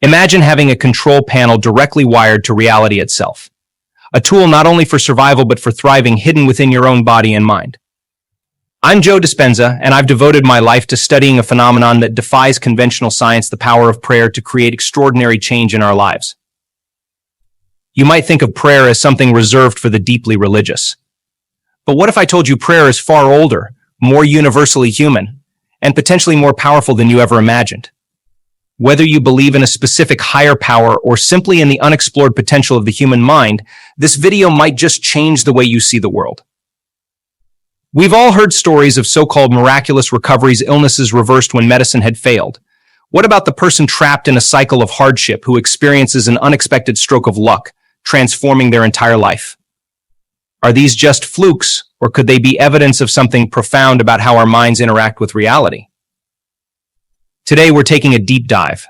Imagine having a control panel directly wired to reality itself. A tool not only for survival but for thriving, hidden within your own body and mind. I'm Joe Dispenza, and I've devoted my life to studying a phenomenon that defies conventional science, the power of prayer to create extraordinary change in our lives. You might think of prayer as something reserved for the deeply religious. But what if I told you prayer is far older, more universally human, and potentially more powerful than you ever imagined? Whether you believe in a specific higher power or simply in the unexplored potential of the human mind, this video might just change the way you see the world. We've all heard stories of so-called miraculous recoveries, illnesses reversed when medicine had failed. What about the person trapped in a cycle of hardship who experiences an unexpected stroke of luck, transforming their entire life? Are these just flukes, or could they be evidence of something profound about how our minds interact with reality? Today, we're taking a deep dive.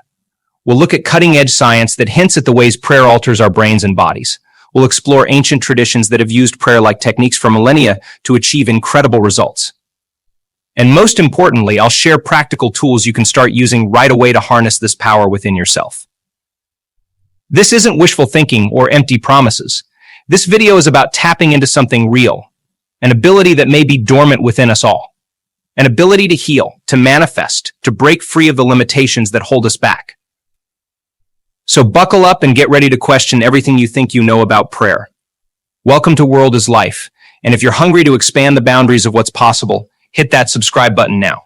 We'll look at cutting-edge science that hints at the ways prayer alters our brains and bodies. We'll explore ancient traditions that have used prayer-like techniques for millennia to achieve incredible results. And most importantly, I'll share practical tools you can start using right away to harness this power within yourself. This isn't wishful thinking or empty promises. This video is about tapping into something real, an ability that may be dormant within us all. An ability to heal, to manifest, to break free of the limitations that hold us back. So buckle up and get ready to question everything you think you know about prayer. Welcome to World is Life, and if you're hungry to expand the boundaries of what's possible, hit that subscribe button now.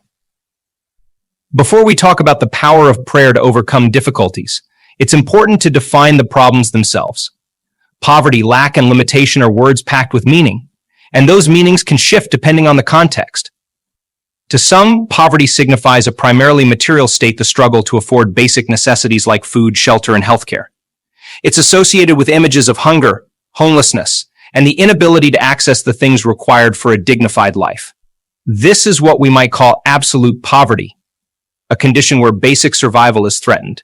Before we talk about the power of prayer to overcome difficulties, it's important to define the problems themselves. Poverty, lack, and limitation are words packed with meaning, and those meanings can shift depending on the context. To some, poverty signifies a primarily material state, the struggle to afford basic necessities like food, shelter, and healthcare. It's associated with images of hunger, homelessness, and the inability to access the things required for a dignified life. This is what we might call absolute poverty, a condition where basic survival is threatened.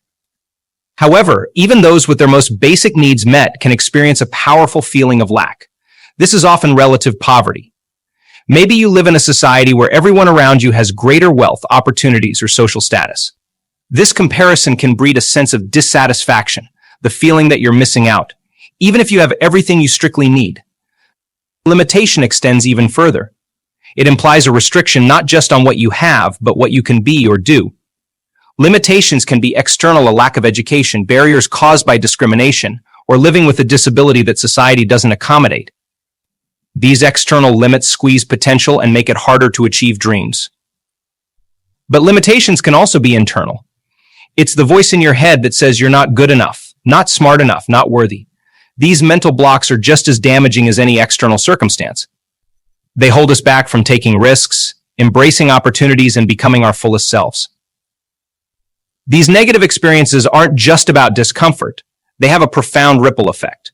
However, even those with their most basic needs met can experience a powerful feeling of lack. This is often relative poverty. Maybe you live in a society where everyone around you has greater wealth, opportunities, or social status. This comparison can breed a sense of dissatisfaction, the feeling that you're missing out, even if you have everything you strictly need. Limitation extends even further. It implies a restriction not just on what you have, but what you can be or do. Limitations can be external, a lack of education, barriers caused by discrimination, or living with a disability that society doesn't accommodate. These external limits squeeze potential and make it harder to achieve dreams. But limitations can also be internal. It's the voice in your head that says you're not good enough, not smart enough, not worthy. These mental blocks are just as damaging as any external circumstance. They hold us back from taking risks, embracing opportunities, and becoming our fullest selves. These negative experiences aren't just about discomfort. They have a profound ripple effect.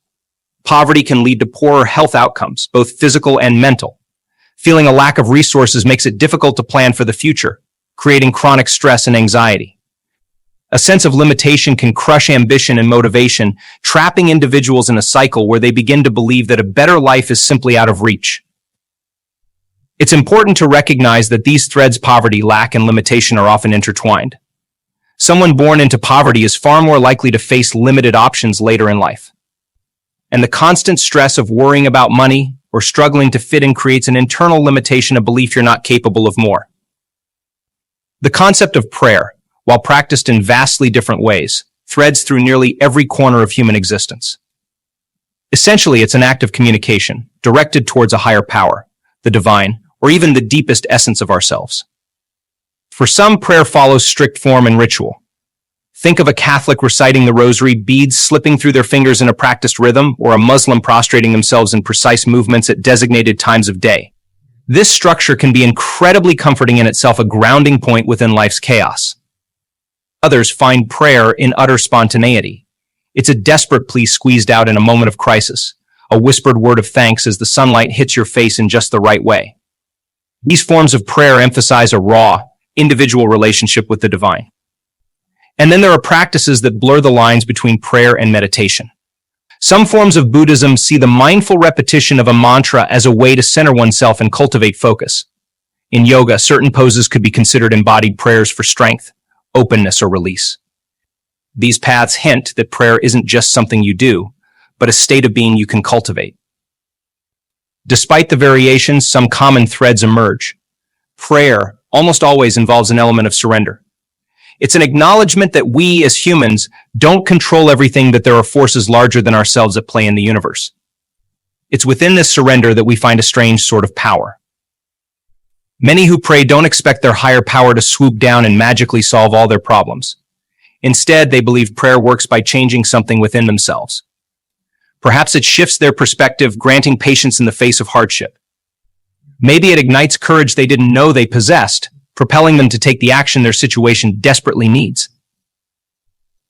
Poverty can lead to poorer health outcomes, both physical and mental. Feeling a lack of resources makes it difficult to plan for the future, creating chronic stress and anxiety. A sense of limitation can crush ambition and motivation, trapping individuals in a cycle where they begin to believe that a better life is simply out of reach. It's important to recognize that these threads, poverty, lack, and limitation, are often intertwined. Someone born into poverty is far more likely to face limited options later in life. And the constant stress of worrying about money or struggling to fit in creates an internal limitation, a belief you're not capable of more. The concept of prayer, while practiced in vastly different ways, threads through nearly every corner of human existence. Essentially, it's an act of communication directed towards a higher power, the divine, or even the deepest essence of ourselves. For some, prayer follows strict form and ritual. Think of a Catholic reciting the rosary, beads slipping through their fingers in a practiced rhythm, or a Muslim prostrating themselves in precise movements at designated times of day. This structure can be incredibly comforting in itself, a grounding point within life's chaos. Others find prayer in utter spontaneity. It's a desperate plea squeezed out in a moment of crisis, a whispered word of thanks as the sunlight hits your face in just the right way. These forms of prayer emphasize a raw, individual relationship with the divine. And then there are practices that blur the lines between prayer and meditation. Some forms of Buddhism see the mindful repetition of a mantra as a way to center oneself and cultivate focus. In yoga, certain poses could be considered embodied prayers for strength, openness, or release. These paths hint that prayer isn't just something you do, but a state of being you can cultivate. Despite the variations, some common threads emerge. Prayer almost always involves an element of surrender. It's an acknowledgement that we, as humans, don't control everything, that there are forces larger than ourselves at play in the universe. It's within this surrender that we find a strange sort of power. Many who pray don't expect their higher power to swoop down and magically solve all their problems. Instead, they believe prayer works by changing something within themselves. Perhaps it shifts their perspective, granting patience in the face of hardship. Maybe it ignites courage they didn't know they possessed, propelling them to take the action their situation desperately needs.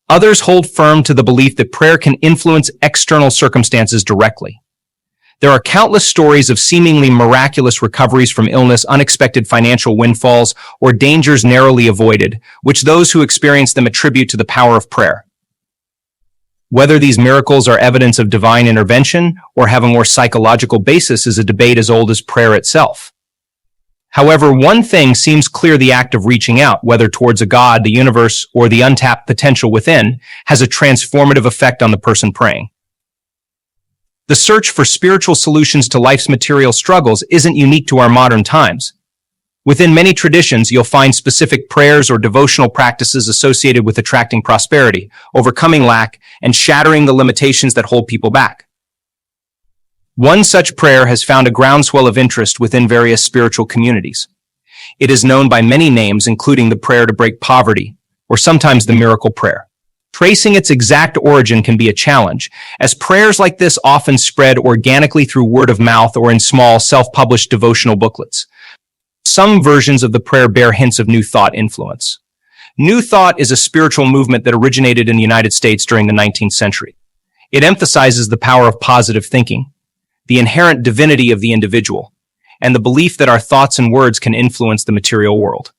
Others hold firm to the belief that prayer can influence external circumstances directly. There are countless stories of seemingly miraculous recoveries from illness, unexpected financial windfalls, or dangers narrowly avoided, which those who experience them attribute to the power of prayer. Whether these miracles are evidence of divine intervention or have a more psychological basis is a debate as old as prayer itself. However, one thing seems clear: the act of reaching out, whether towards a God, the universe, or the untapped potential within, has a transformative effect on the person praying. The search for spiritual solutions to life's material struggles isn't unique to our modern times. Within many traditions, you'll find specific prayers or devotional practices associated with attracting prosperity, overcoming lack, and shattering the limitations that hold people back. One such prayer has found a groundswell of interest within various spiritual communities. It is known by many names, including the prayer to break poverty, or sometimes the miracle prayer. Tracing its exact origin can be a challenge, as prayers like this often spread organically through word of mouth or in small, self-published devotional booklets. Some versions of the prayer bear hints of New Thought influence. New Thought is a spiritual movement that originated in the United States during the 19th century. It emphasizes the power of positive thinking, the inherent divinity of the individual, and the belief that our thoughts and words can influence the material world.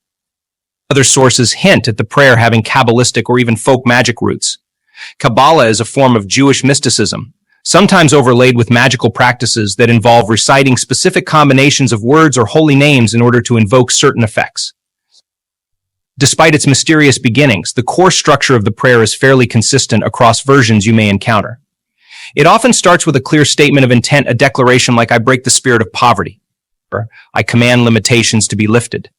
Other sources hint at the prayer having Kabbalistic or even folk magic roots. Kabbalah is a form of Jewish mysticism, sometimes overlaid with magical practices that involve reciting specific combinations of words or holy names in order to invoke certain effects. Despite its mysterious beginnings, the core structure of the prayer is fairly consistent across versions you may encounter. It often starts with a clear statement of intent, a declaration like, "I break the spirit of poverty," or "I command limitations to be lifted."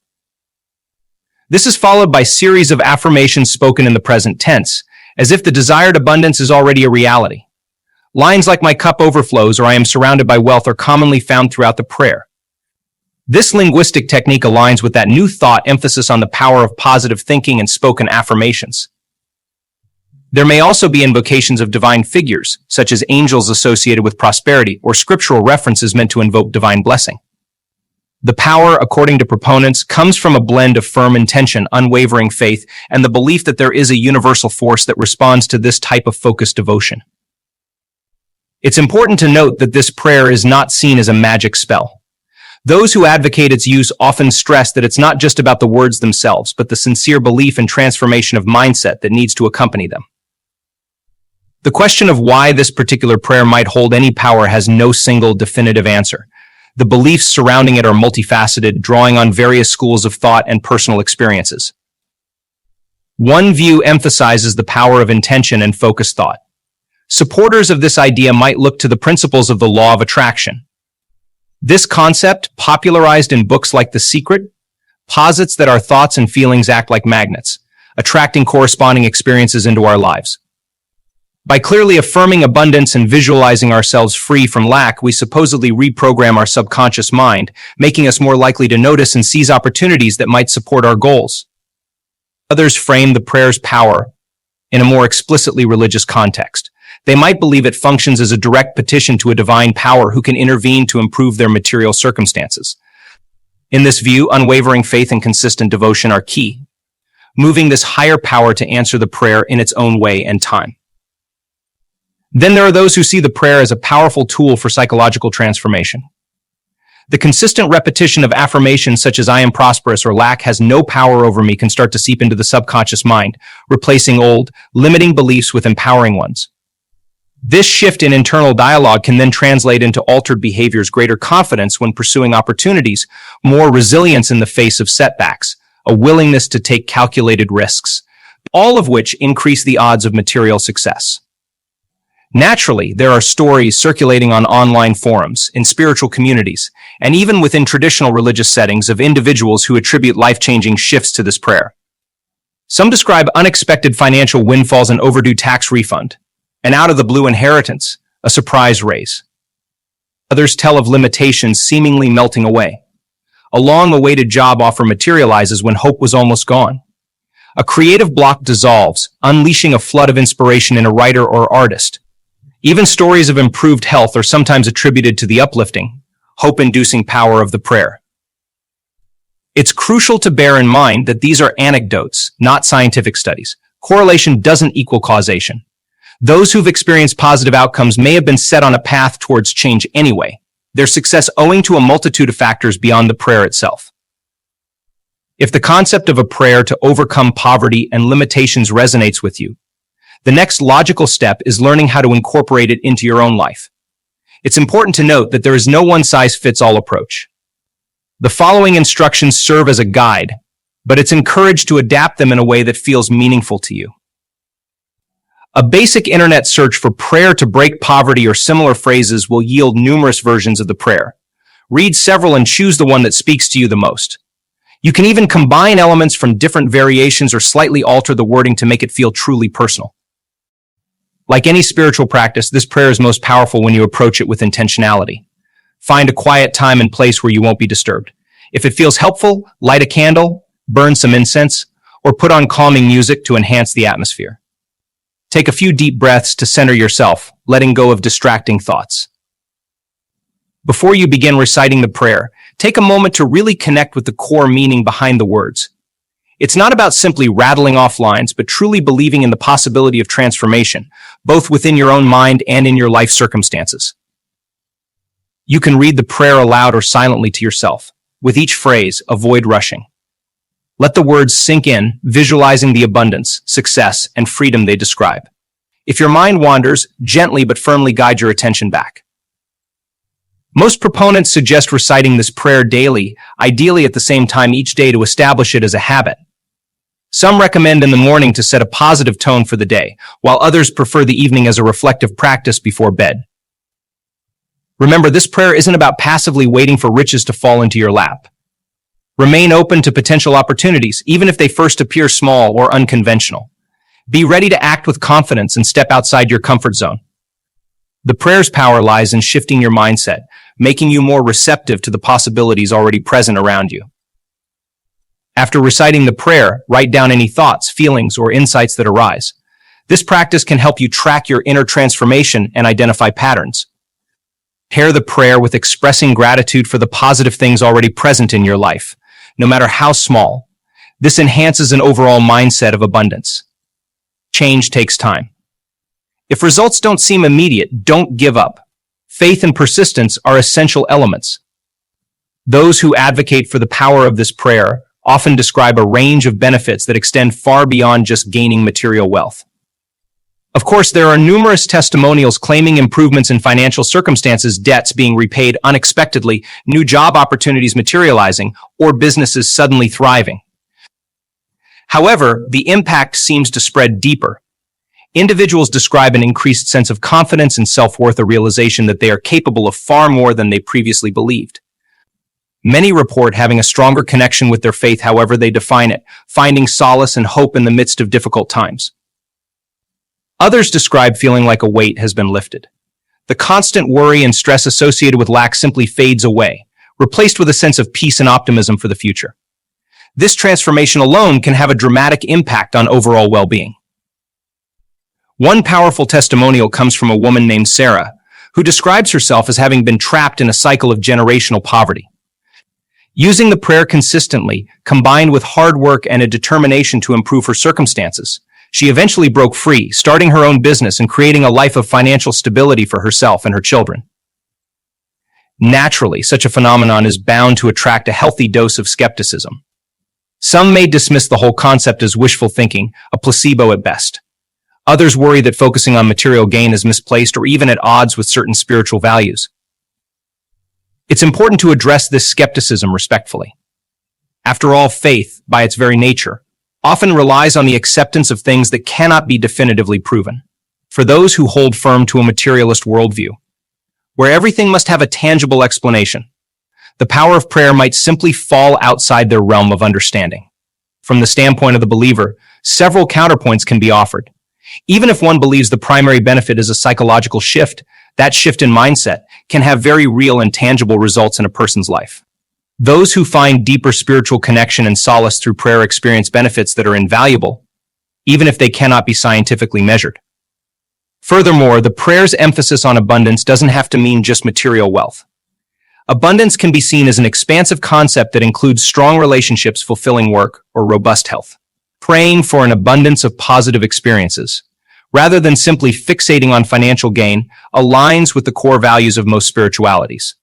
This is followed by a series of affirmations spoken in the present tense, as if the desired abundance is already a reality. Lines like "my cup overflows" or "I am surrounded by wealth" are commonly found throughout the prayer. This linguistic technique aligns with that New Thought emphasis on the power of positive thinking and spoken affirmations. There may also be invocations of divine figures, such as angels associated with prosperity, or scriptural references meant to invoke divine blessing. The power, according to proponents, comes from a blend of firm intention, unwavering faith, and the belief that there is a universal force that responds to this type of focused devotion. It's important to note that this prayer is not seen as a magic spell. Those who advocate its use often stress that it's not just about the words themselves, but the sincere belief and transformation of mindset that needs to accompany them. The question of why this particular prayer might hold any power has no single definitive answer. The beliefs surrounding it are multifaceted, drawing on various schools of thought and personal experiences. One view emphasizes the power of intention and focused thought. Supporters of this idea might look to the principles of the law of attraction. This concept, popularized in books like The Secret, posits that our thoughts and feelings act like magnets, attracting corresponding experiences into our lives. By clearly affirming abundance and visualizing ourselves free from lack, we supposedly reprogram our subconscious mind, making us more likely to notice and seize opportunities that might support our goals. Others frame the prayer's power in a more explicitly religious context. They might believe it functions as a direct petition to a divine power who can intervene to improve their material circumstances. In this view, unwavering faith and consistent devotion are key, moving this higher power to answer the prayer in its own way and time. Then there are those who see the prayer as a powerful tool for psychological transformation. The consistent repetition of affirmations such as "I am prosperous" or "lack has no power over me" can start to seep into the subconscious mind, replacing old, limiting beliefs with empowering ones. This shift in internal dialogue can then translate into altered behaviors, greater confidence when pursuing opportunities, more resilience in the face of setbacks, a willingness to take calculated risks. all of which increase the odds of material success. Naturally, there are stories circulating on online forums, in spiritual communities, and even within traditional religious settings of individuals who attribute life-changing shifts to this prayer. Some describe unexpected financial windfalls, an overdue tax refund, an out-of-the-blue inheritance, a surprise raise. Others tell of limitations seemingly melting away. A long-awaited job offer materializes when hope was almost gone. A creative block dissolves, unleashing a flood of inspiration in a writer or artist. Even stories of improved health are sometimes attributed to the uplifting, hope-inducing power of the prayer. It's crucial to bear in mind that these are anecdotes, not scientific studies. Correlation doesn't equal causation. Those who've experienced positive outcomes may have been set on a path towards change anyway, their success owing to a multitude of factors beyond the prayer itself. If the concept of a prayer to overcome poverty and limitations resonates with you, the next logical step is learning how to incorporate it into your own life. It's important to note that there is no one-size-fits-all approach. The following instructions serve as a guide, but it's encouraged to adapt them in a way that feels meaningful to you. A basic internet search for prayer to break poverty or similar phrases will yield numerous versions of the prayer. Read several and choose the one that speaks to you the most. You can even combine elements from different variations or slightly alter the wording to make it feel truly personal. Like any spiritual practice, this prayer is most powerful when you approach it with intentionality. Find a quiet time and place where you won't be disturbed. If it feels helpful, light a candle, burn some incense, or put on calming music to enhance the atmosphere. Take a few deep breaths to center yourself, letting go of distracting thoughts. Before you begin reciting the prayer, take a moment to really connect with the core meaning behind the words. It's not about simply rattling off lines, but truly believing in the possibility of transformation, both within your own mind and in your life circumstances. You can read the prayer aloud or silently to yourself. With each phrase, avoid rushing. Let the words sink in, visualizing the abundance, success, and freedom they describe. If your mind wanders, gently but firmly guide your attention back. Most proponents suggest reciting this prayer daily, ideally at the same time each day to establish it as a habit. Some recommend in the morning to set a positive tone for the day, while others prefer the evening as a reflective practice before bed. Remember, this prayer isn't about passively waiting for riches to fall into your lap. Remain open to potential opportunities, even if they first appear small or unconventional. Be ready to act with confidence and step outside your comfort zone. The prayer's power lies in shifting your mindset, making you more receptive to the possibilities already present around you. After reciting the prayer, write down any thoughts, feelings, or insights that arise. This practice can help you track your inner transformation and identify patterns. Pair the prayer with expressing gratitude for the positive things already present in your life, no matter how small. This enhances an overall mindset of abundance. Change takes time. If results don't seem immediate, don't give up. Faith and persistence are essential elements. Those who advocate for the power of this prayer often describe a range of benefits that extend far beyond just gaining material wealth. Of course, there are numerous testimonials claiming improvements in financial circumstances, debts being repaid unexpectedly, new job opportunities materializing, or businesses suddenly thriving. However, the impact seems to spread deeper. Individuals describe an increased sense of confidence and self-worth, a realization that they are capable of far more than they previously believed. Many report having a stronger connection with their faith, however they define it, finding solace and hope in the midst of difficult times. Others describe feeling like a weight has been lifted. The constant worry and stress associated with lack simply fades away, replaced with a sense of peace and optimism for the future. This transformation alone can have a dramatic impact on overall well-being. One powerful testimonial comes from a woman named Sarah, who describes herself as having been trapped in a cycle of generational poverty. Using the prayer consistently, combined with hard work and a determination to improve her circumstances, she eventually broke free, starting her own business and creating a life of financial stability for herself and her children. Naturally, such a phenomenon is bound to attract a healthy dose of skepticism. Some may dismiss the whole concept as wishful thinking, a placebo at best. Others worry that focusing on material gain is misplaced or even at odds with certain spiritual values. It's important to address this skepticism respectfully. After all, faith, by its very nature, often relies on the acceptance of things that cannot be definitively proven. For those who hold firm to a materialist worldview, where everything must have a tangible explanation, the power of prayer might simply fall outside their realm of understanding. From the standpoint of the believer, several counterpoints can be offered. Even if one believes the primary benefit is a psychological shift, that shift in mindset can have very real and tangible results in a person's life. Those who find deeper spiritual connection and solace through prayer experience benefits that are invaluable, even if they cannot be scientifically measured. Furthermore, the prayer's emphasis on abundance doesn't have to mean just material wealth. Abundance can be seen as an expansive concept that includes strong relationships, fulfilling work, or robust health. Praying for an abundance of positive experiences, rather than simply fixating on financial gain, aligns with the core values of most spiritualities.